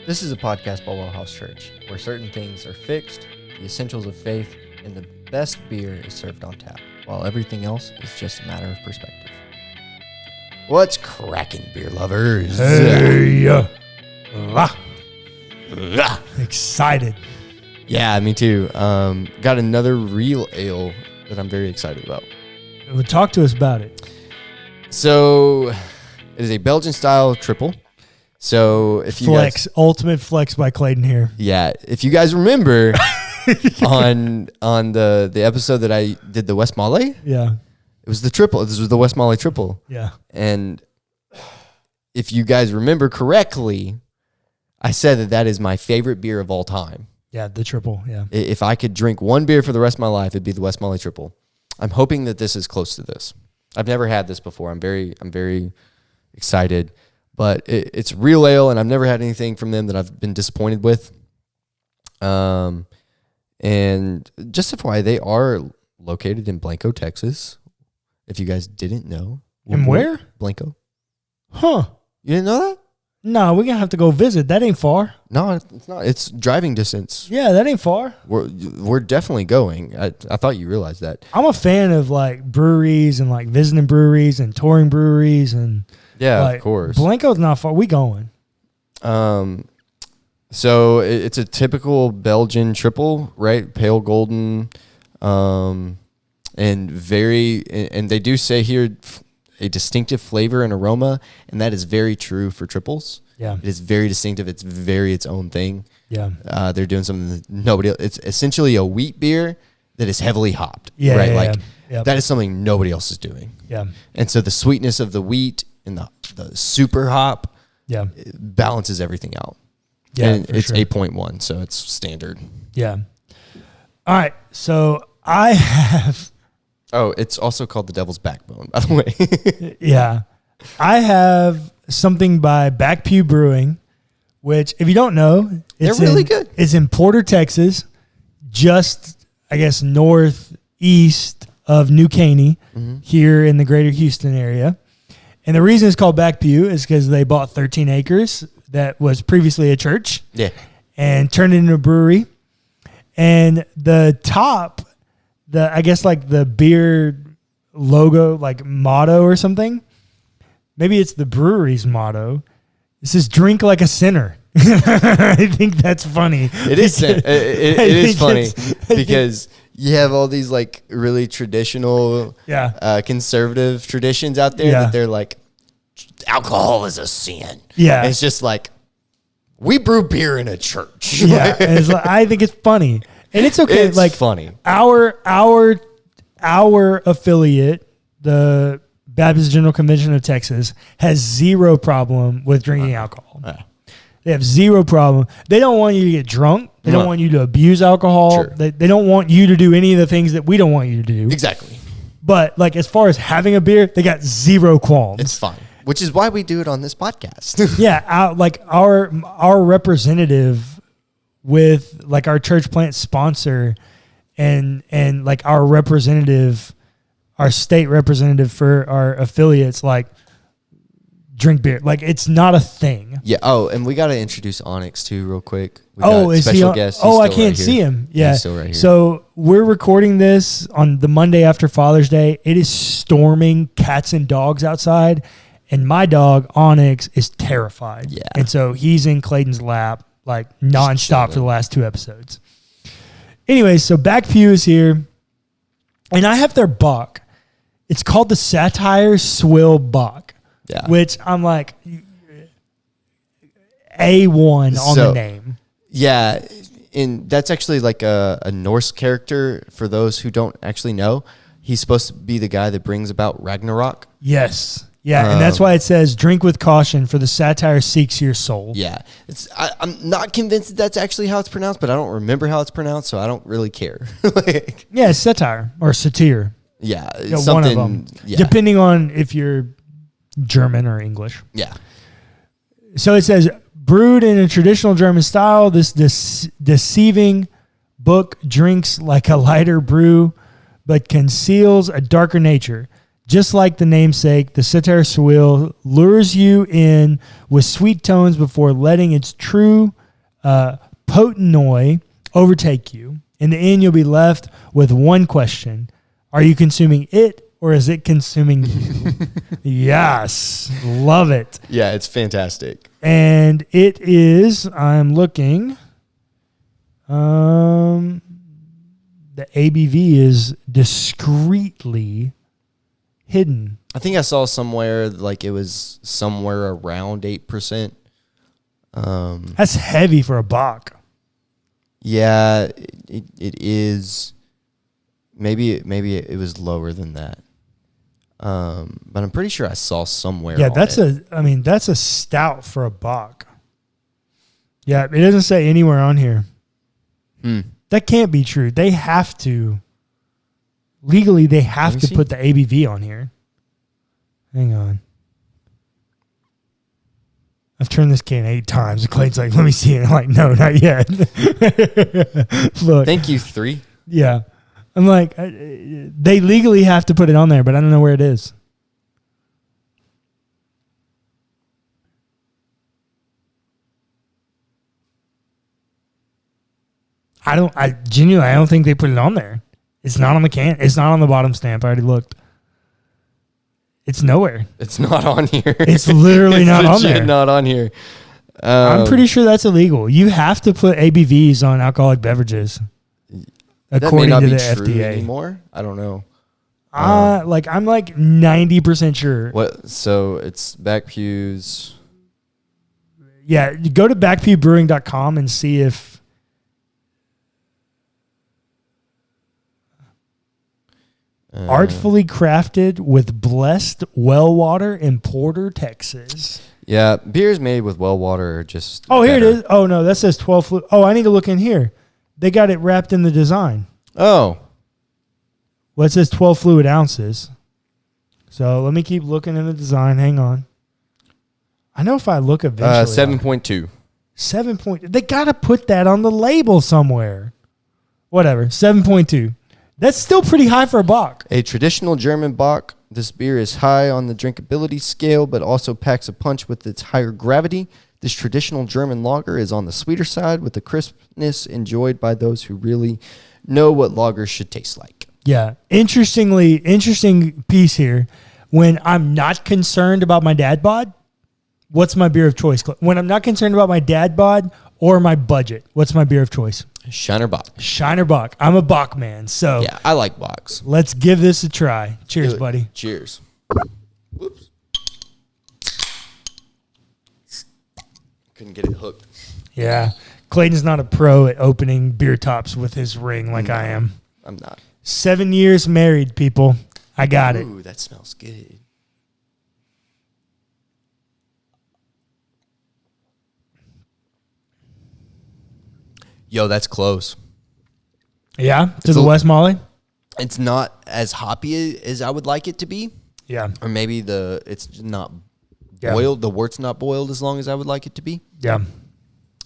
This is a podcast by WellHouse Church, where certain things are fixed, the essentials of faith, and the best beer is served on tap, while everything else is just a matter of perspective. What's cracking, beer lovers? Hey, excited. Yeah, me too. Got another real ale that I'm very excited about. Well, talk to us about it. So, it is a Belgian-style triple. So if you guys, ultimate flex by Clayton here. Yeah, if you guys remember on the episode that I did the West Molly, yeah, it was the triple. This was the West Molly triple. Yeah, and if you guys remember correctly, I said that is my favorite beer of all time. Yeah, the triple. Yeah, if I could drink one beer for the rest of my life, it'd be the West Molly triple. I'm hoping that this is close to this. I've never had this before. I'm very excited. But it's real ale, and I've never had anything from them that I've been disappointed with. And just FYI, they are located in Blanco, Texas. If you guys didn't know. And where? Blanco. Huh. You didn't know that? No, we're going to have to go visit. That ain't far. No, it's not. It's driving distance. Yeah, that ain't far. We're definitely going. I thought you realized that. I'm a fan of like breweries and like visiting breweries and touring breweries and... Yeah, like, of course. Blanco's not far. We going. So it's a typical Belgian triple, right? Pale golden, and they do say here a distinctive flavor and aroma, and that is very true for triples. Yeah, it is very distinctive. It's its own thing. Yeah, they're doing something that nobody else. It's essentially a wheat beer that is heavily hopped. Yeah, right. Yeah, Yep. That is something nobody else is doing. Yeah, and so the sweetness of the wheat and the super hop, it balances everything out. Yeah, and it's sure. 8.1, so it's standard. Yeah. All right, so I have... Oh, it's also called the Devil's Backbone, by the way. Yeah. I have something by Back Pew Brewing, which, if you don't know... They're really good. It's in Porter, Texas, just, I guess, northeast of New Caney, here in the greater Houston area. And the reason it's called Back Pew is because they bought 13 acres that was previously a church. Yeah. And turned it into a brewery. And the top, I guess like the beer logo, like motto or something. Maybe it's the brewery's motto. It says "Drink like a sinner." I think that's funny. It is. It is funny because you have all these like really traditional, conservative traditions out there that they're like, alcohol is a sin. Yeah, and it's just like, we brew beer in a church. Yeah, and it's like, I think it's funny, and it's okay. It's like funny. Our affiliate, the Baptist General Convention of Texas, has zero problem with drinking alcohol. They have zero problem. They don't want you to get drunk. They don't want you to abuse alcohol. Sure. They don't want you to do any of the things that we don't want you to do. Exactly. But like as far as having a beer, they got zero qualms. It's fine. Which is why we do it on this podcast. Yeah, our representative with like our church plant sponsor and like our representative, our state representative for our affiliates, like drink beer. Like it's not a thing. Yeah. Oh, and we got to introduce Onyx too real quick. Is he on? Guest. I can't see him. Yeah. He's still right here. So we're recording this on the Monday after Father's Day. It is storming cats and dogs outside. And my dog, Onyx, is terrified. Yeah. And so he's in Clayton's lap like nonstop for the last 2 episodes. Anyway, so Back Pew is here. And I have their Bock. It's called the Satire Swill Bock. Yeah. Which I'm like, A1 on the name. Yeah. And that's actually like a Norse character for those who don't actually know. He's supposed to be the guy that brings about Ragnarok. Yes. Yeah, and that's why it says, drink with caution, for the satire seeks your soul. Yeah. I'm not convinced that that's actually how it's pronounced, but I don't remember how it's pronounced, so I don't really care. Yeah, it's satire or satire. Yeah. One of them. Yeah. Depending on if you're German or English. Yeah. So it says, brewed in a traditional German style, this deceiving book drinks like a lighter brew, but conceals a darker nature. Just like the namesake, the sitar swill lures you in with sweet tones before letting its true potentoi overtake you. In the end, you'll be left with one question. Are you consuming it, or is it consuming you? Yes. Love it. Yeah, it's fantastic. And it is, I'm looking, the ABV is discreetly hidden. I think I saw somewhere like it was somewhere around 8%. That's heavy for a Bach. Yeah, it is. Maybe it was lower than that. But I'm pretty sure I saw somewhere. Yeah, that's a stout for a Bach. Yeah, it doesn't say anywhere on here. That can't be true. They have to. Legally, they have to put the ABV on here. Hang on. I've turned this can 8 times. And Clayton's like, let me see it. I'm like, no, not yet. Look. Thank you, 3. Yeah. I'm like, they legally have to put it on there, but I don't know where it is. I genuinely don't think they put it on there. It's not on the can. It's not on the bottom stamp. I already looked. It's nowhere. It's not on here. It's literally not on there. Not on here. I'm pretty sure that's illegal. You have to put ABVs on alcoholic beverages, according to the FDA anymore. I don't know. I'm like 90% sure. What? So it's Back Pews. Yeah, you go to backpewbrewing.com and see if. Artfully crafted with blessed well water in Porter, Texas. Yeah, beers made with well water are just. Oh, here it is. Oh, no, that says 12 fluid. Oh, I need to look in here. They got it wrapped in the design. Oh. Well, it says 12 fluid ounces. So let me keep looking in the design. Hang on. I know if I look eventually. 7.2. 7 point. They got to put that on the label somewhere. Whatever. 7.2. That's still pretty high for a Bock. A traditional German Bock. This beer is high on the drinkability scale, but also packs a punch with its higher gravity. This traditional German lager is on the sweeter side with the crispness enjoyed by those who really know what lagers should taste like. Yeah. Interesting piece here. When I'm not concerned about my dad bod, what's my beer of choice? When I'm not concerned about my dad bod or my budget, what's my beer of choice? Shiner Bock. Shiner Bock. I'm a Bock man, so yeah, I like Bocks. Let's give this a try. Cheers, buddy. Cheers. Whoops. Couldn't get it hooked. Yeah. Clayton's not a pro at opening beer tops with his ring like I am. I'm not. 7 years married, people. I got it. Ooh, that smells good. Yo, that's close. Yeah, to the West Molly? It's not as hoppy as I would like it to be. Yeah. Or maybe it's not boiled. The wort's not boiled as long as I would like it to be. Yeah.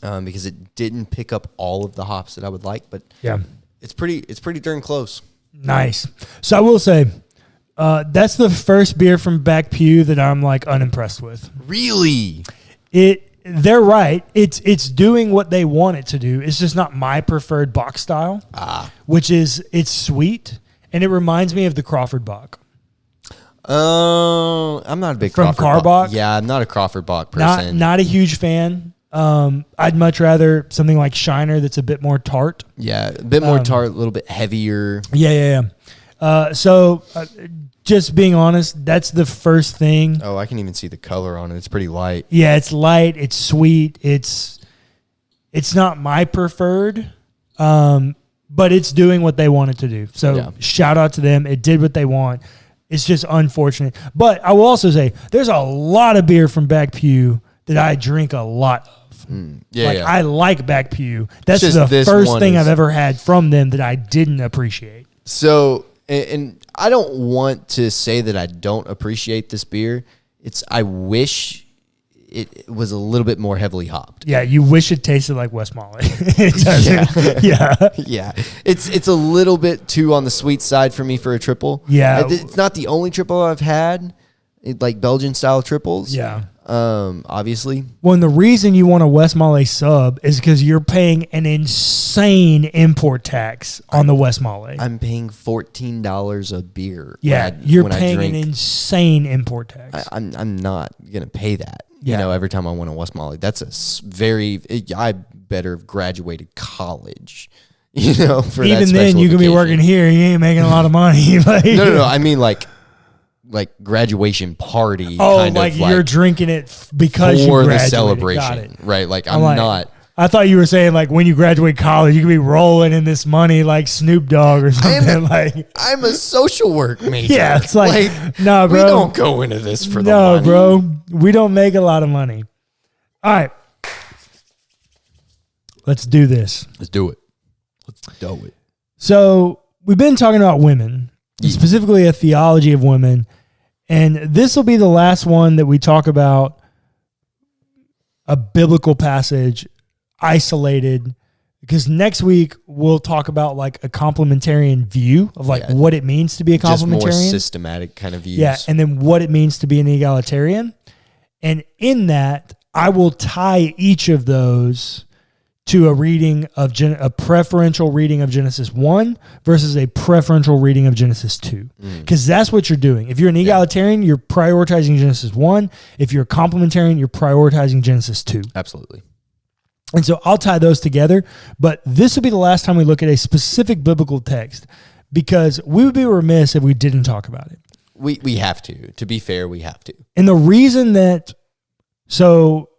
Because it didn't pick up all of the hops that I would like, but yeah, it's pretty darn close. Nice. So I will say, that's the first beer from Back Pew that I'm like unimpressed with. Really? They're right. It's doing what they want it to do. It's just not my preferred Bock style, which is it's sweet, and it reminds me of the Crawford Bock. I'm not a big from Crawford Bock. Yeah, I'm not a Crawford Bock person. Not a huge fan. I'd much rather something like Shiner that's a bit more tart. Yeah, a bit more tart, a little bit heavier. Yeah. So just being honest, that's the first thing. Oh, I can even see the color on it. It's pretty light. Yeah, it's light. It's sweet. It's not my preferred, but it's doing what they want it to do. So shout out to them. It did what they want. It's just unfortunate. But I will also say there's a lot of beer from Back Pew that I drink a lot of. I like Back Pew. That's the first thing I've ever had from them that I didn't appreciate. So, and I don't want to say that I don't appreciate this beer. I wish it was a little bit more heavily hopped. Yeah, you wish it tasted like West Molly. It doesn't. Yeah. Yeah. It's a little bit too on the sweet side for me for a triple. Yeah. It's not the only triple I've had, like Belgian style triples. Yeah. Obviously. Well, and the reason you want a West Molly sub is because you're paying an insane import tax on the West Molly. I'm paying $14 a beer. Yeah, you're paying an insane import tax. I'm not gonna pay that. Yeah. Every time I want a West Molly, that's I better have graduated college. For even that then, you can be working here. You ain't making a lot of money. No. I mean like graduation party. Oh, kind like of you're drinking it because you for graduated. the celebration, Got it. right? Like I'm not. I thought you were saying like when you graduate college, you could be rolling in this money like Snoop Dogg or something. I'm a social work major. Yeah, it's like nah, bro. We don't go into this for the No, money. bro. We don't make a lot of money. All right. Let's do this. Let's do it. Let's do it. So we've been talking about women, specifically a theology of women. And this will be the last one that we talk about a biblical passage isolated, because next week we'll talk about like a complementarian view of like what it means to be a complementarian. Just more systematic kind of views. Yeah, and then what it means to be an egalitarian. And in that, I will tie each of those to a reading of a preferential reading of Genesis 1 versus a preferential reading of Genesis 2. Because that's what you're doing. If you're an egalitarian, you're prioritizing Genesis 1. If you're a complementarian, you're prioritizing Genesis 2. Absolutely. And so I'll tie those together, but this will be the last time we look at a specific biblical text, because we would be remiss if we didn't talk about it. We have to. To be fair, we have to. And the reason that, so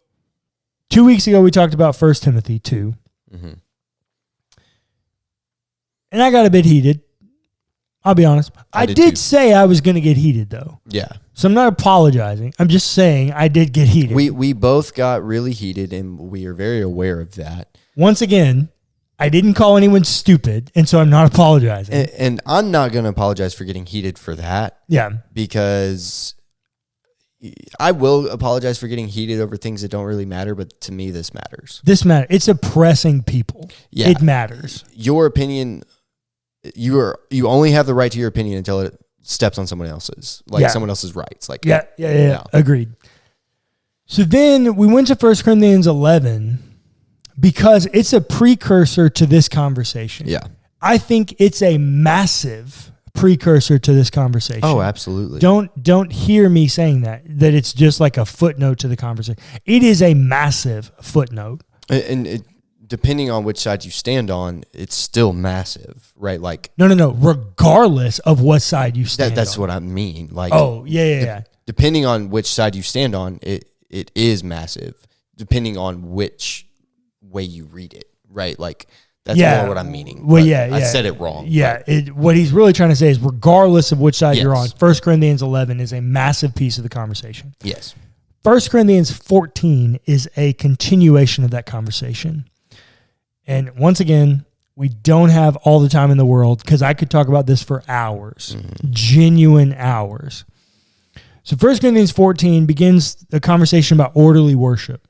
2 weeks ago we talked about 1 Timothy 2. Mm-hmm. And I got a bit heated. I'll be honest. I did say I was going to get heated, though. Yeah. So I'm not apologizing. I'm just saying I did get heated. We both got really heated, and we are very aware of that. Once again, I didn't call anyone stupid, and so I'm not apologizing. And I'm not going to apologize for getting heated for that. Yeah. Because I will apologize for getting heated over things that don't really matter, but to me, this matters. This matters. It's oppressing people. Yeah. It matters. Your opinion, you only have the right to your opinion until it steps on someone else's, someone else's rights. Yeah. Agreed. So then we went to 1 Corinthians 11 because it's a precursor to this conversation. Yeah. I think it's a massive precursor to this conversation. Oh, absolutely. Don't hear me saying that it's just like a footnote to the conversation. It is a massive footnote. And depending on which side you stand on, it's still massive, right? Like no. Regardless of what side you stand that's on. what I mean. Like, oh, yeah. Depending on which side you stand on, it is massive. Depending on which way you read it, right? Like that's more what I'm meaning. Well, I said it wrong. Yeah, what he's really trying to say is regardless of which side you're on, 1 Corinthians 11 is a massive piece of the conversation. Yes. 1 Corinthians 14 is a continuation of that conversation. And once again, we don't have all the time in the world because I could talk about this for hours, genuine hours. So 1 Corinthians 14 begins the conversation about orderly worship.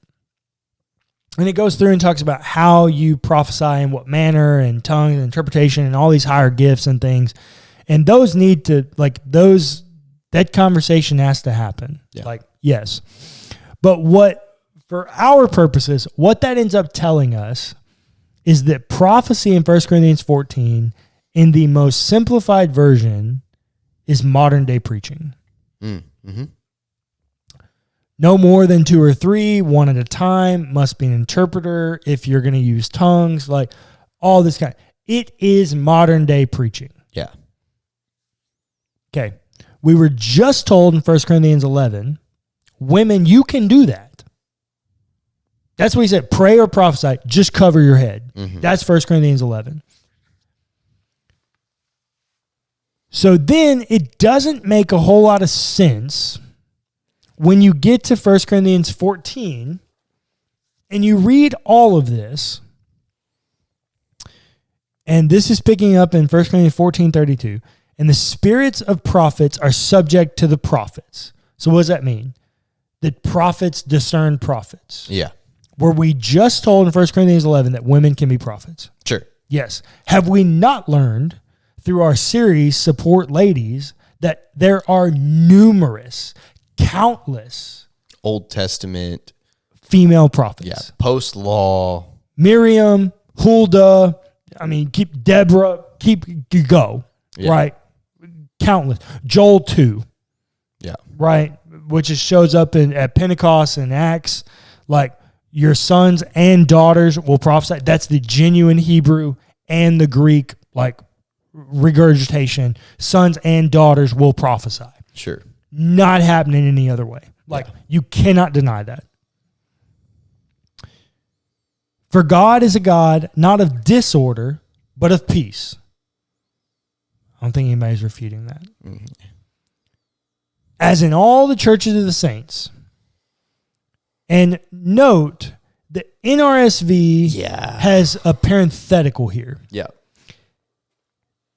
And it goes through and talks about how you prophesy in what manner and tongues and interpretation and all these higher gifts and things. And those need to, that conversation has to happen. Yeah. Yes. But for our purposes, what that ends up telling us is that prophecy in 1 Corinthians 14, in the most simplified version, is modern day preaching. Mm-hmm. No more than 2 or 3, one at a time, must be an interpreter if you're going to use tongues, all this kind. It is modern day preaching. Yeah. Okay. We were just told in 1 Corinthians 11, women, you can do that. That's what he said. Pray or prophesy, just cover your head. Mm-hmm. That's 1 Corinthians 11. So then it doesn't make a whole lot of sense when you get to 1 Corinthians 14 and you read all of this, and this is picking up in 1 Corinthians 14:32, and the spirits of prophets are subject to the prophets. So what does that mean? that prophets discern prophets. Yeah. Were we just told in 1 Corinthians 11 that women can be prophets? Sure. Yes. Have we not learned through our series, Support Ladies, that there are numerous, countless Old Testament female prophets? Yeah. Post-law. Miriam, Huldah, keep Deborah, you go, right? Countless. Joel 2. Yeah. Right? Which shows up at Pentecost and Acts, like your sons and daughters will prophesy. That's the genuine Hebrew and the Greek, like regurgitation. Sons and daughters will prophesy. Sure. Not happening any other way. Like you cannot deny that. For God is a God not of disorder, but of peace. I don't think anybody's refuting that. Mm-hmm. As in all the churches of the saints. And note, the NRSV has a parenthetical here. Yeah.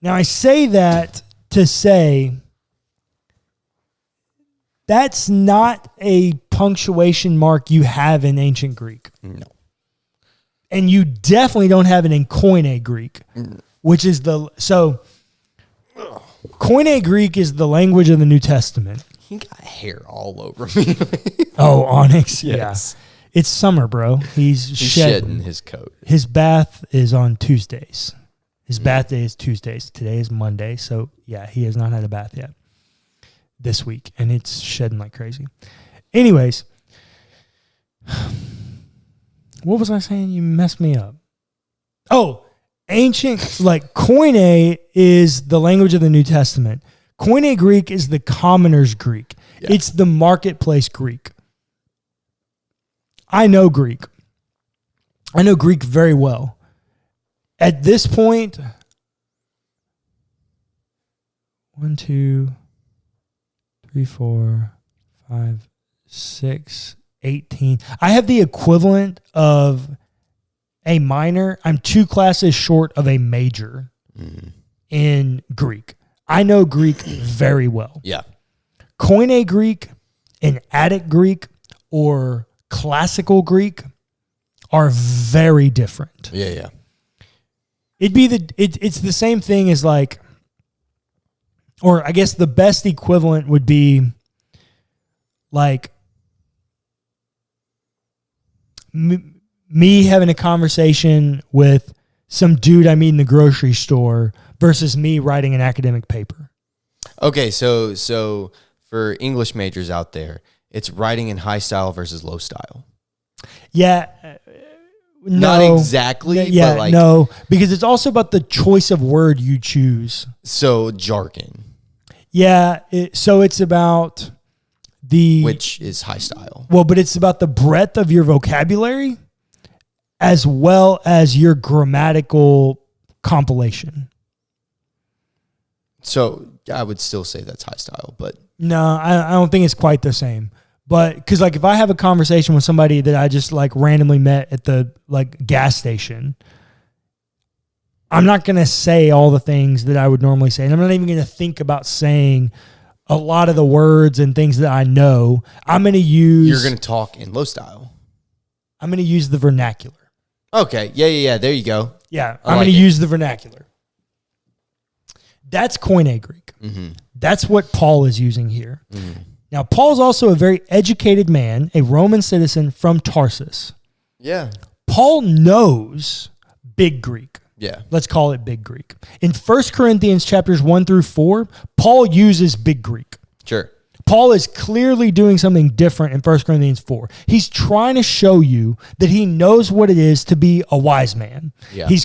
Now, I say that to say that's not a punctuation mark you have in ancient Greek. No. And you definitely don't have it in Koine Greek, which is Koine Greek is the language of the New Testament. He got hair all over me. Oh, Onyx? Yes. Yeah. It's summer, bro. He's shedding his coat. His bath is on Tuesdays. His bath day is Tuesdays. Today is Monday. So, yeah, he has not had a bath yet this week. And it's shedding like crazy. Anyways, what was I saying? You messed me up. Oh, ancient, like Koine is the language of the New Testament. Koine Greek is the commoner's Greek. Yeah. It's the marketplace Greek. I know Greek. I know Greek very well. At this point, 1, 2, 3, 4, 5, 6, 18. I have the equivalent of a minor. I'm 2 classes short of a major in Greek. I know Greek very well. Yeah. Koine Greek and Attic Greek or classical Greek are very different. Yeah. It's the same thing as like, or I guess the best equivalent would be like me having a conversation with some dude I meet in the grocery store versus me writing an academic paper. Okay, so for English majors out there, it's writing in high style versus low style. Yeah. No. Not exactly, yeah, but like... No, because it's also about the choice of word you choose. So jargon. Yeah, so it's about the... Which is high style. Well, but it's about the breadth of your vocabulary as well as your grammatical compilation. So I would still say that's high style, but... No, I don't think it's quite the same. But because like if I have a conversation with somebody that I just like randomly met at the like gas station, I'm not going to say all the things that I would normally say. And I'm not even going to think about saying a lot of the words and things that I know. I'm going to use... You're going to talk in low style. I'm going to use the vernacular. Okay. Yeah. There you go. Yeah. I'm going to use the vernacular. That's Koine Greek. Mm-hmm. That's what Paul is using here. Mm-hmm. Now, Paul's also a very educated man, a Roman citizen from Tarsus. Yeah. Paul knows Big Greek. Yeah. Let's call it Big Greek. In 1 Corinthians chapters 1 through 4, Paul uses Big Greek. Sure. Paul is clearly doing something different in 1 Corinthians 4. He's trying to show you that he knows what it is to be a wise man. Yeah. He's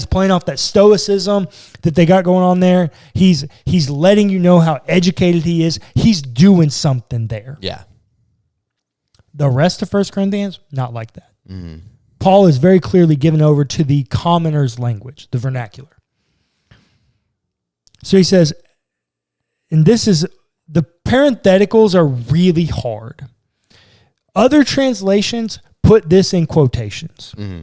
playing off that stoicism that they got going on there. He's letting you know how educated he is. He's doing something there. Yeah. The rest of 1 Corinthians, not like that. Mm-hmm. Paul is very clearly given over to the commoner's language, the vernacular. So he says, and this is... The parentheticals are really hard. Other translations put this in quotations. Mm-hmm.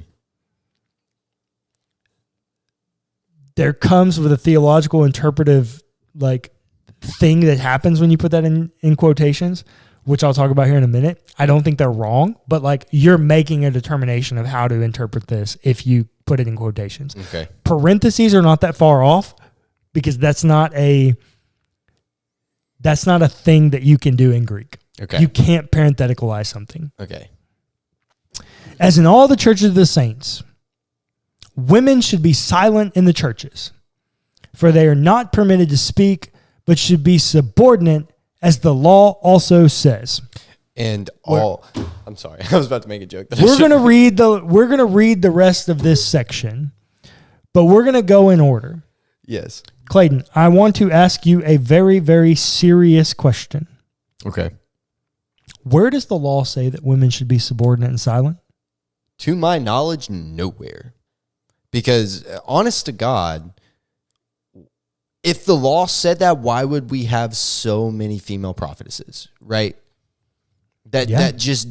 There comes with a theological interpretive like thing that happens when you put that in quotations. which I'll talk about here in a minute. I don't think they're wrong, but like you're making a determination of how to interpret this if you put it in quotations. Okay. Parentheses are not that far off because that's not a thing that you can do in Greek. Okay. You can't parentheticalize something. Okay. As in all the churches of the saints, women should be silent in the churches, for they are not permitted to speak, but should be subordinate, as the law also says. And I'm sorry, I was about to make a joke. We're gonna read the rest of this section, but we're gonna go in order. Yes. Clayton, I want to ask you a very, very serious question. Okay. Where does the law say that women should be subordinate and silent? To my knowledge, nowhere. Because honest to God, if the law said that, why would we have so many female prophetesses, right? That just,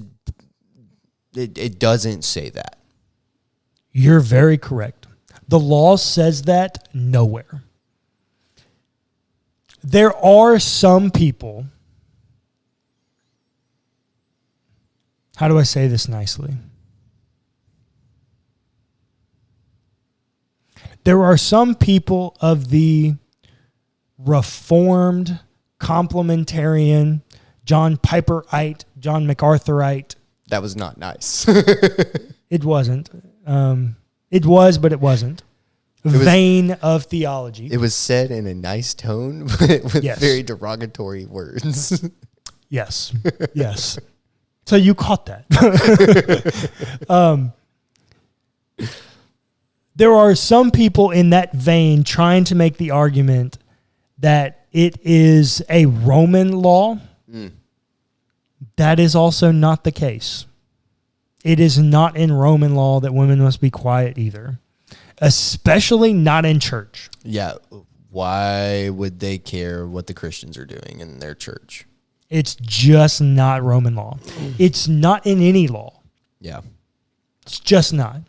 it doesn't say that. You're very correct. The law says that nowhere. There are some people, how do I say this nicely? There are some people of the Reformed, complementarian, John Piperite, John MacArthurite. That was not nice. It wasn't. It was, but it wasn't. Vein of theology. It was said in a nice tone, but with Yes. very derogatory words. Yes. Yes. So you caught that. There are some people in that vein trying to make the argument that it is a Roman law. That is also not the case. It is not in Roman law that women must be quiet either, especially not in church. Yeah. Why would they care what the Christians are doing in their church? It's just not Roman law. It's not in any law. Yeah. It's just not.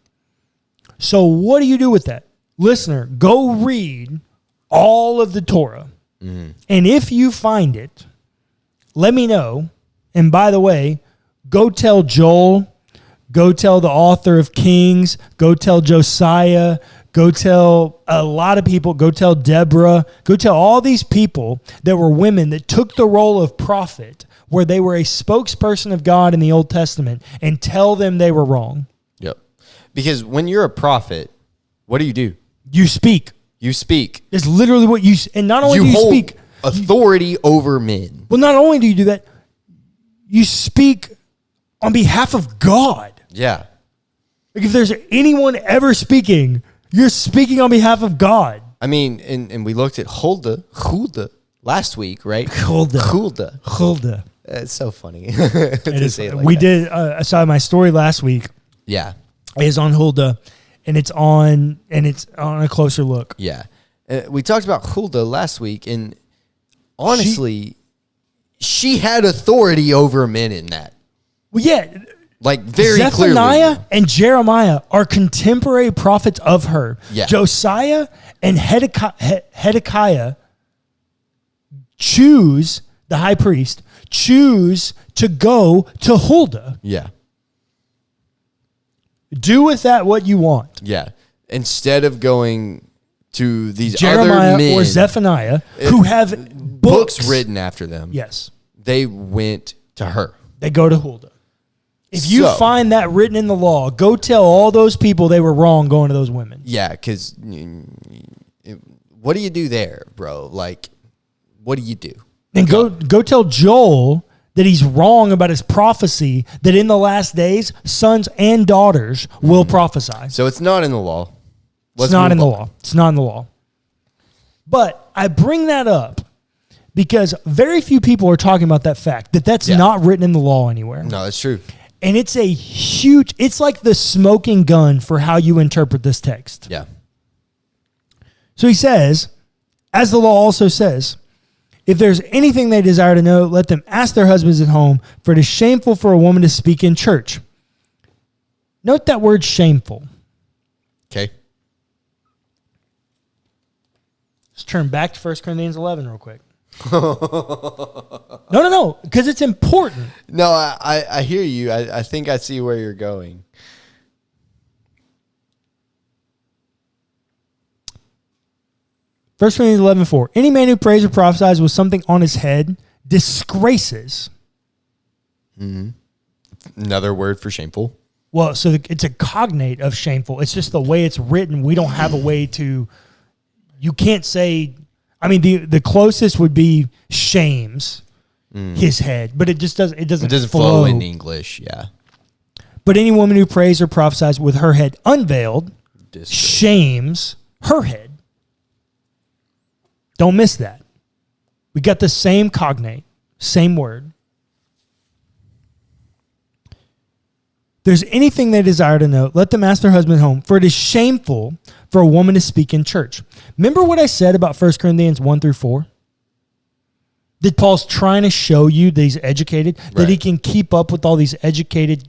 So what do you do with that? Listener, go read all of the Torah. And if you find it, let me know. And by the way, go tell Joel, go tell the author of Kings, go tell Josiah, go tell a lot of people, go tell Deborah, go tell all these people that were women that took the role of prophet, where they were a spokesperson of God in the Old Testament, and tell them they were wrong. Yep. Because when you're a prophet, what do? You speak. You speak. It's literally what you, and not only do you hold speak authority over men. Well, not only do you do that, you speak on behalf of God. Yeah. Like if there's anyone ever speaking, you're speaking on behalf of God. I mean, and we looked at Huldah last week, right? Huldah. It's so funny. It is, say it like we that. did. I saw my story last week. Yeah. Is on Huldah, and it's on a closer look. Yeah. We talked about Huldah last week, and honestly, she had authority over men in that. Well, yeah. Like very Zephaniah clearly. and Jeremiah are contemporary prophets of her. Yeah. Josiah and Hezekiah choose, the high priest, choose to go to Huldah. Yeah. Do with that what you want. Yeah. Instead of going to these Jeremiah other men or Zephaniah, who have books written after them. Yes. They went to her. They go to Huldah. If you find that written in the law, go tell all those people they were wrong going to those women. Yeah, because what do you do there, bro? Like, what do you do? And go tell Joel that he's wrong about his prophecy that in the last days, sons and daughters will prophesy. So it's not in the law. It's not in the law. It's not in the law. But I bring that up because very few people are talking about that fact, that's not written in the law anywhere. No, that's true. And it's a huge, it's like the smoking gun for how you interpret this text. Yeah. So he says, as the law also says, if there's anything they desire to know, let them ask their husbands at home, for it is shameful for a woman to speak in church. Note that word shameful. Okay. Let's turn back to 1 Corinthians 11 real quick. No, because it's important. No, I hear you. I think I see where you're going. 1 Corinthians 11:4. Any man who prays or prophesies with something on his head disgraces. Another word for shameful. Well, so it's a cognate of shameful. It's just the way it's written. We don't have a way to, you can't say, I mean, the closest would be shames his head, but it just doesn't, it doesn't flow in English, yeah. But any woman who prays or prophesies with her head unveiled shames her head. Don't miss that. We got the same cognate, same word. There's anything they desire to know, let them ask their husband home, for it is shameful for a woman to speak in church. Remember what I said about 1 Corinthians 1-4? That Paul's trying to show you that he's educated, that he can keep up with all these educated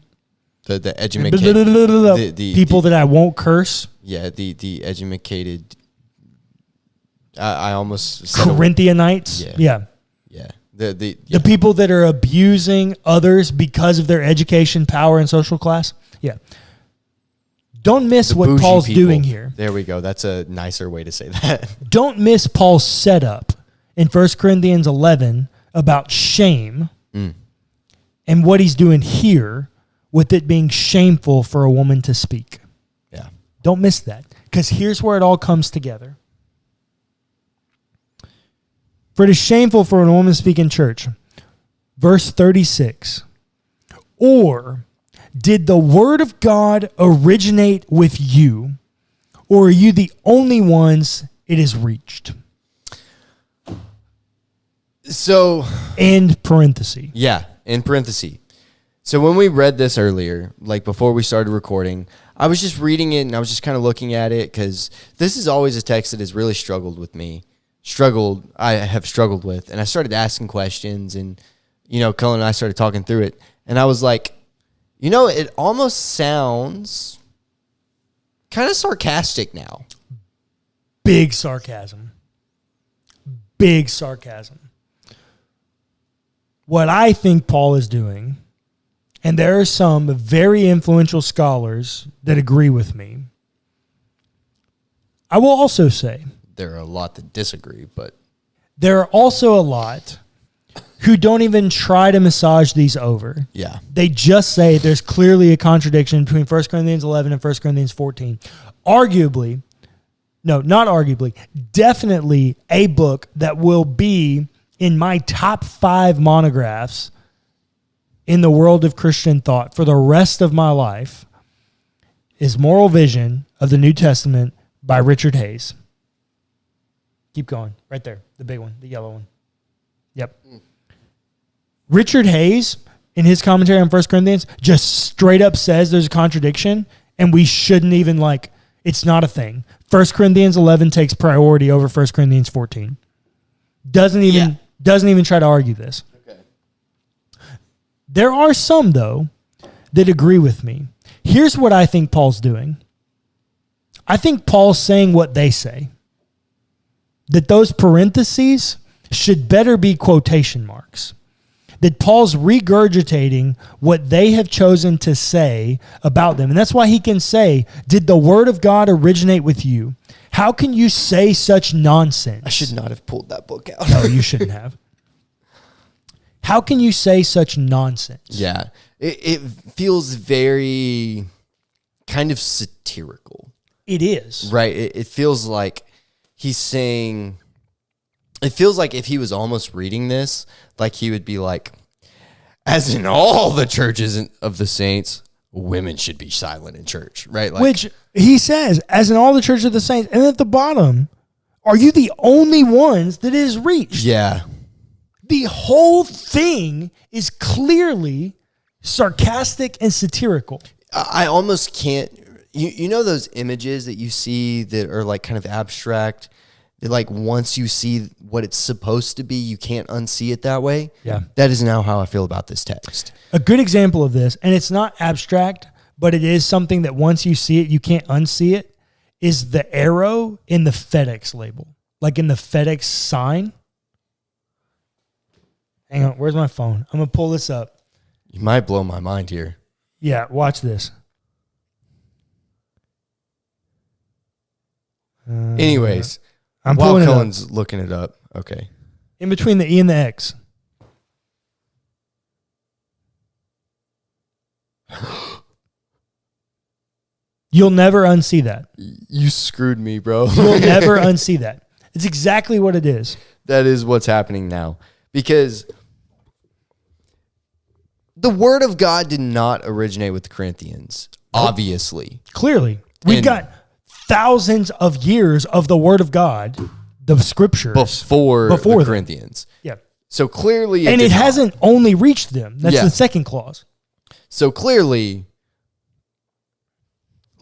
people that I won't curse. Yeah, the educated. I almost said Corinthianites. Yeah. The people that are abusing others because of their education, power, and social class. Yeah. Don't miss what Paul's doing here. There we go. That's a nicer way to say that. Don't miss Paul's setup in 1 Corinthians 11 about shame and what he's doing here with it being shameful for a woman to speak. Yeah. Don't miss that, because here's where it all comes together. For it is shameful for a woman to speak in church. Verse 36. Or did the word of God originate with you, or are you the only ones it has reached? So, end parenthesis. Yeah, in parenthesis. So when we read this earlier, like before we started recording, I was just reading it and I was just kind of looking at it, because this is always a text that has really I have struggled with. And I started asking questions, and, Cullen and I started talking through it. And I was like, it almost sounds kind of sarcastic now. Big sarcasm. Big sarcasm. What I think Paul is doing, and there are some very influential scholars that agree with me, I will also say, there are a lot that disagree, but there are also a lot who don't even try to massage these over. Yeah. They just say there's clearly a contradiction between 1 Corinthians 11 and 1 Corinthians 14. Arguably, no, not arguably, definitely a book that will be in my top 5 monographs in the world of Christian thought for the rest of my life is Moral Vision of the New Testament by Richard Hayes. Keep going. Right there. The big one. The yellow one. Yep. Richard Hayes, in his commentary on 1 Corinthians, just straight up says there's a contradiction, and we shouldn't even, it's not a thing. 1 Corinthians 11 takes priority over 1 Corinthians 14. Doesn't even try to argue this. Okay. There are some, though, that agree with me. Here's what I think Paul's doing. I think Paul's saying what they say. That those parentheses should better be quotation marks. That Paul's regurgitating what they have chosen to say about them. And that's why he can say, did the word of God originate with you? How can you say such nonsense? I should not have pulled that book out. No, you shouldn't have. How can you say such nonsense? Yeah. It feels very kind of satirical. It is. Right. It feels like he's saying, it feels like if he was almost reading this, like he would be like, as in all the churches of the saints, women should be silent in church, right? Which he says, as in all the churches of the saints. And at the bottom, are you the only ones that it has reached? Yeah. The whole thing is clearly sarcastic and satirical. I almost can't. You know those images that you see that are kind of abstract, that once you see what it's supposed to be, you can't unsee it that way? Yeah. That is now how I feel about this text. A good example of this, and it's not abstract, but it is something that once you see it, you can't unsee it, is the arrow in the FedEx label. In the FedEx sign. Hang on. Where's my phone? I'm going to pull this up. You might blow my mind here. Yeah, watch this. Anyways, I'm while pulling it up. Cullen's looking it up. Okay. In between the E and the X. You'll never unsee that. You screwed me, bro. You'll never unsee that. It's exactly what it is. That is what's happening now. Because the word of God did not originate with the Corinthians, obviously. Clearly. We've got thousands of years of the word of God, the scriptures. Before the them. Corinthians. Yeah. So clearly and it hasn't only reached them. That's Yeah. the second clause. So clearly,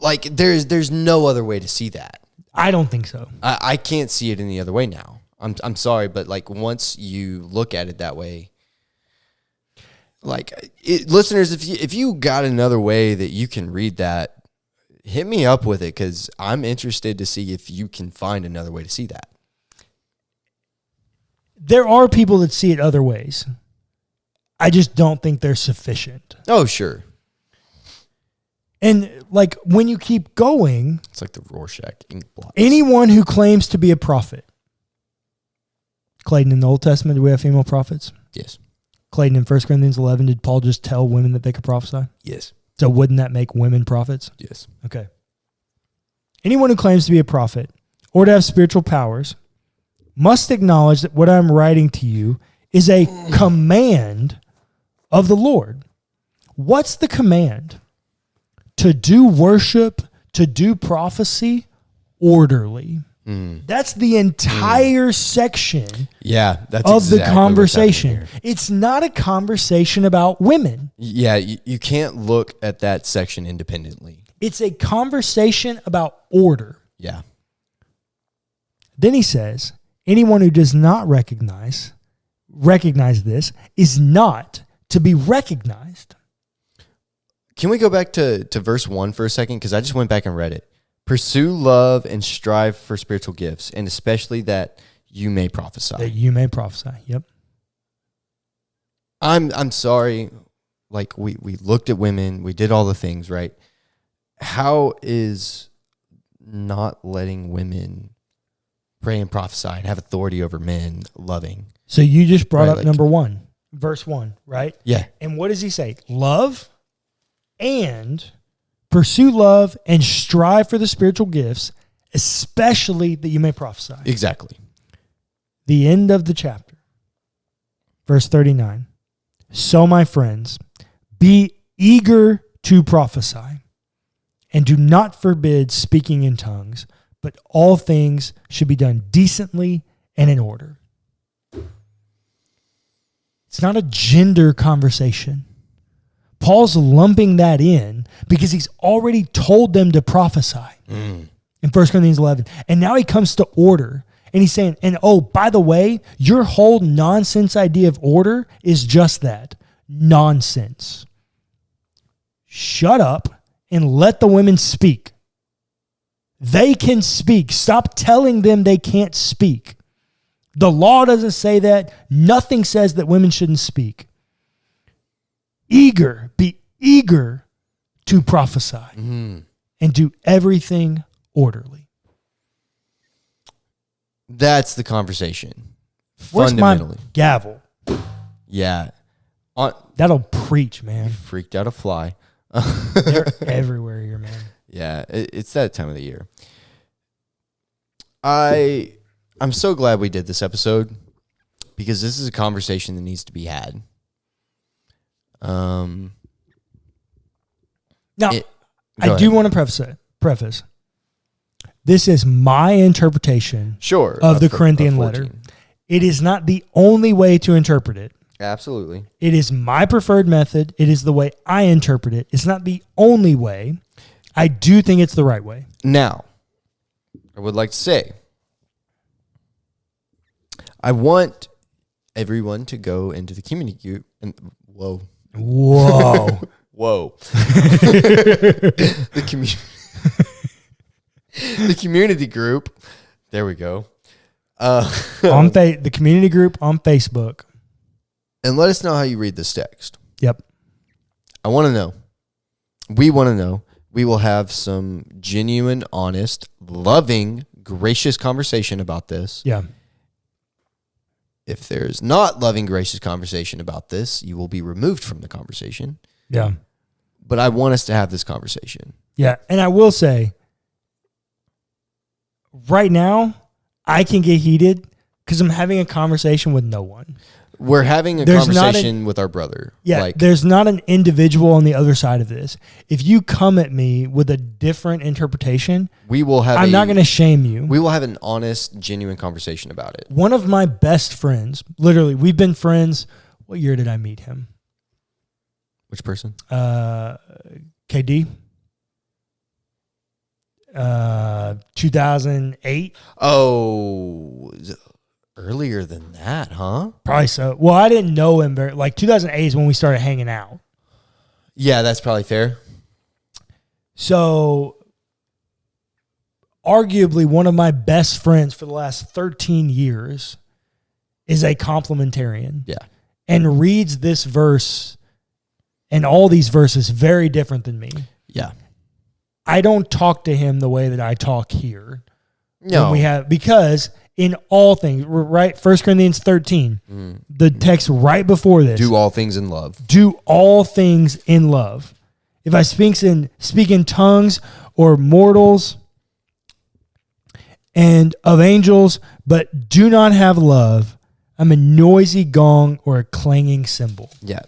like, there's no other way to see that. I don't think so. I can't see it any other way now. I'm sorry, but like once you look at it that way, like listeners, if you got another way that you can read that, hit me up with it because I'm interested to see if you can find another way to see that. There are people that see it other ways. I just don't think they're sufficient. Oh, sure. And like when you keep going, It's like the Rorschach ink blots. anyone who claims to be a prophet. Clayton, in the Old Testament, do we have female prophets? Yes. Clayton, in 1 Corinthians 11, did Paul just tell women that they could prophesy? Yes. So wouldn't that make women prophets? Yes. Okay. Anyone who claims to be a prophet or to have spiritual powers must acknowledge that what I'm writing to you is a command of the Lord. What's the command? To do worship, to do prophecy orderly. That's the entire section Yeah, that's of the exactly what's conversation. happening here. It's not a conversation about women. Yeah, you can't look at that section independently. It's a conversation about order. Yeah. Then he says, anyone who does not recognize this is not to be recognized. Can we go back to verse 1 for a second? Because I just went back and read it. Pursue love and strive for spiritual gifts, and especially that you may prophesy. That you may prophesy. Yep. I'm sorry. Like we looked at women, we did all the things, right? How is not letting women pray and prophesy and have authority over men loving? So you just brought Right, up like- number 1, verse 1, right? Yeah. And what does he say? Love and pursue love and strive for the spiritual gifts, especially that you may prophesy. Exactly. The end of the chapter. Verse 39. So, my friends, be eager to prophesy, and do not forbid speaking in tongues, but all things should be done decently and in order. It's not a gender conversation. Paul's lumping that in because he's already told them to prophesy in 1 Corinthians 11. And now he comes to order. And he's saying, and oh, by the way, your whole nonsense idea of order is just that. Nonsense. Shut up and let the women speak. They can speak. Stop telling them they can't speak. The law doesn't say that. Nothing says that women shouldn't speak. Be eager to prophesy and do everything orderly. That's the conversation. Where's my Fundamentally. gavel? Yeah. That'll preach, man. Freaked out a fly. They're everywhere here, man. Yeah, it's that time of the year. I'm so glad we did this episode because this is a conversation that needs to be had. Now, Go I do ahead. want to preface. This is my interpretation Sure. of the Corinthian letter. 14. It is not the only way to interpret it. Absolutely. It is my preferred method. It is the way I interpret it. It's not the only way. I do think it's the right way. Now, I would like to say, I want everyone to go into the community group and whoa. Whoa. the community group. There we go. The community group on Facebook. And let us know how you read this text. Yep. I want to know. We want to know. We will have some genuine, honest, loving, gracious conversation about this. Yeah. If there's not loving, gracious conversation about this, you will be removed from the conversation. Yeah. But I want us to have this conversation. Yeah. And I will say, right now, I can get heated because I'm having a conversation with no one. We're having a conversation with our brother. Yeah, there's not an individual on the other side of this. If you come at me with a different interpretation, I'm not going to shame you. We will have an honest, genuine conversation about it. One of my best friends, literally, we've been friends. What year did I meet him? Which person? KD. 2008. Oh, earlier than that, huh? Probably so. Well, I didn't know him very. Like 2008 is when we started hanging out. Yeah, that's probably fair. So, arguably one of my best friends for the last 13 years is a complementarian. Yeah. And reads this verse and all these verses very different than me. Yeah. I don't talk to him the way that I talk here. No. Because in all things, right? 1 Corinthians 13, the text right before this. Do all things in love. Do all things in love. If I speak in tongues or mortals and of angels, but do not have love, I'm a noisy gong or a clanging cymbal. Yeah.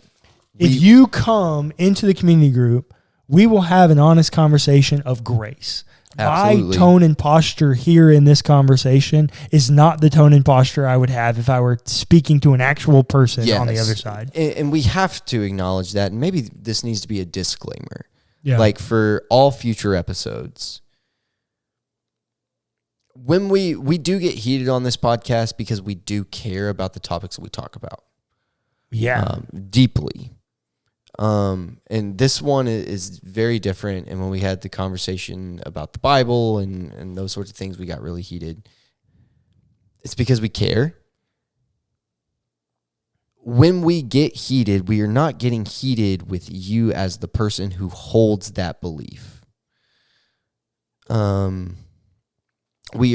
If you come into the community group, we will have an honest conversation of grace. Absolutely. My tone and posture here in this conversation is not the tone and posture I would have if I were speaking to an actual person on the other side. And we have to acknowledge that. And maybe this needs to be a disclaimer. Yeah. Like for all future episodes. When we do get heated on this podcast because we do care about the topics that we talk about. Yeah. Deeply. And this one is very different. And when we had the conversation about the Bible and those sorts of things, we got really heated. It's because we care. When we get heated, we are not getting heated with you as the person who holds that belief. We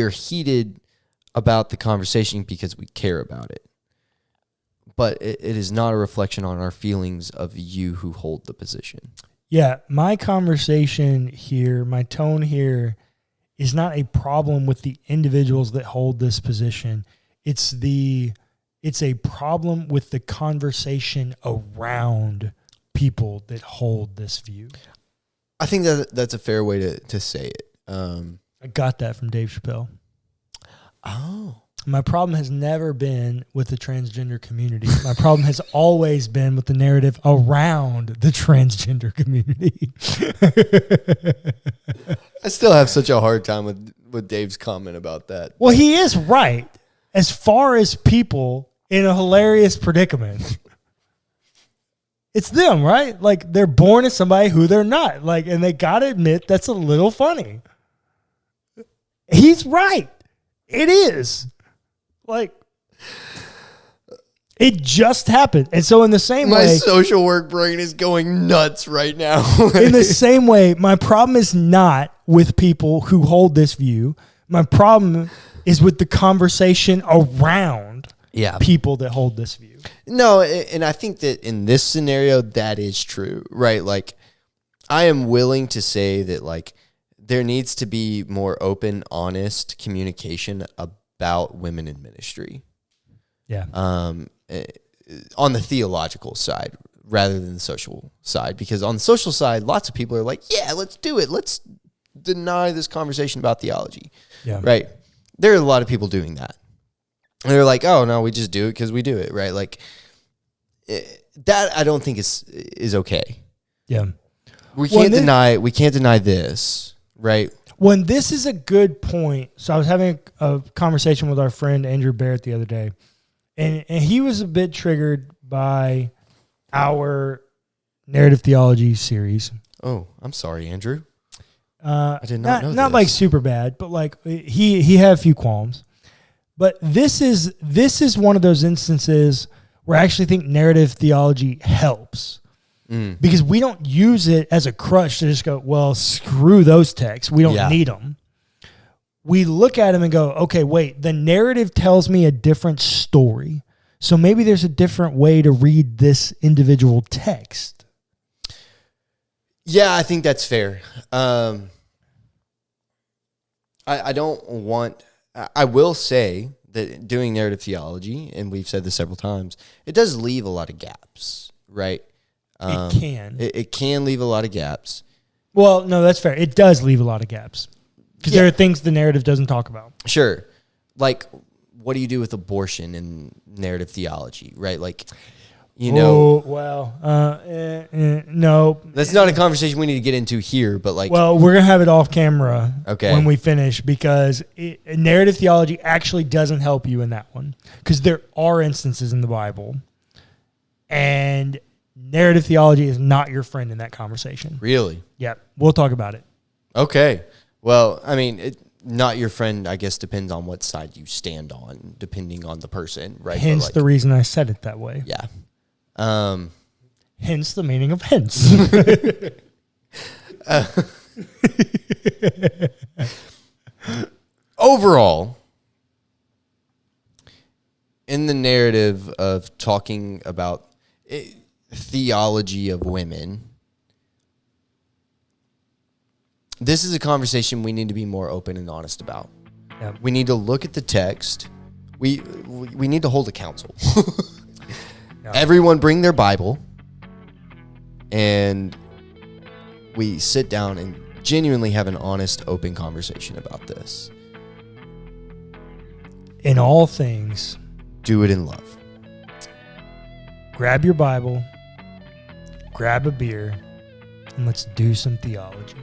are heated about the conversation because we care about it. But it is not a reflection on our feelings of you who hold the position. Yeah, my conversation here, my tone here is not a problem with the individuals that hold this position. It's a problem with the conversation around people that hold this view. I think that's a fair way to say it. I got that from Dave Chappelle. Oh. My problem has never been with the transgender community. My problem has always been with the narrative around the transgender community. I still have such a hard time with Dave's comment about that. Well, he is right. As far as people in a hilarious predicament, it's them, right? Like they're born as somebody who they're not. Like, and they got to admit that's a little funny. He's right. It is. Like, it just happened. And so in the same way... My social work brain is going nuts right now. In the same way, my problem is not with people who hold this view. My problem is with the conversation around people that hold this view. No, and I think that in this scenario, that is true, right? Like, I am willing to say that, like, there needs to be more open, honest communication about women in ministry. Yeah. On the theological side rather than the social side. Because on the social side, lots of people are like, yeah, let's do it. Let's deny this conversation about theology. Yeah. Right? There are a lot of people doing that. And they're like, oh, no, we just do it because we do it, right? Like, that I don't think is okay. Yeah. We can't deny this, right? When this is a good point, so I was having a conversation with our friend Andrew Barrett the other day, and he was a bit triggered by our narrative theology series. Oh, I'm sorry, Andrew. I did not know not this. like super bad, but like he had a few qualms. But this is one of those instances where I actually think narrative theology helps. Because we don't use it as a crutch to just go, well, screw those texts. We don't need them. We look at them and go, okay, wait, the narrative tells me a different story. So maybe there's a different way to read this individual text. Yeah, I think that's fair. I will say that doing narrative theology, and we've said this several times, it does leave a lot of gaps, right? It can. It can leave a lot of gaps. Well, no, that's fair. It does leave a lot of gaps. Because there are things the narrative doesn't talk about. Sure. Like, what do you do with abortion in narrative theology, right? Like, no. That's not a conversation we need to get into here, but like... Well, we're going to have it off camera okay. when we finish, because narrative theology actually doesn't help you in that one. Because there are instances in the Bible, and narrative theology is not your friend in that conversation. Really? Yep. We'll talk about it. Okay. Well, I mean, not your friend, I guess, depends on what side you stand on, depending on the person, right? Hence the reason I said it that way. Yeah. Hence the meaning of hence. Overall, in the narrative of talking about theology of women, this is a conversation we need to be more open and honest about. Yep. We need to look at the text. We need to hold a council. Yep. Everyone bring their Bible, and we sit down and genuinely have an honest, open conversation about this. In all things, do it in love. Grab your Bible, grab a beer, and let's do some theology.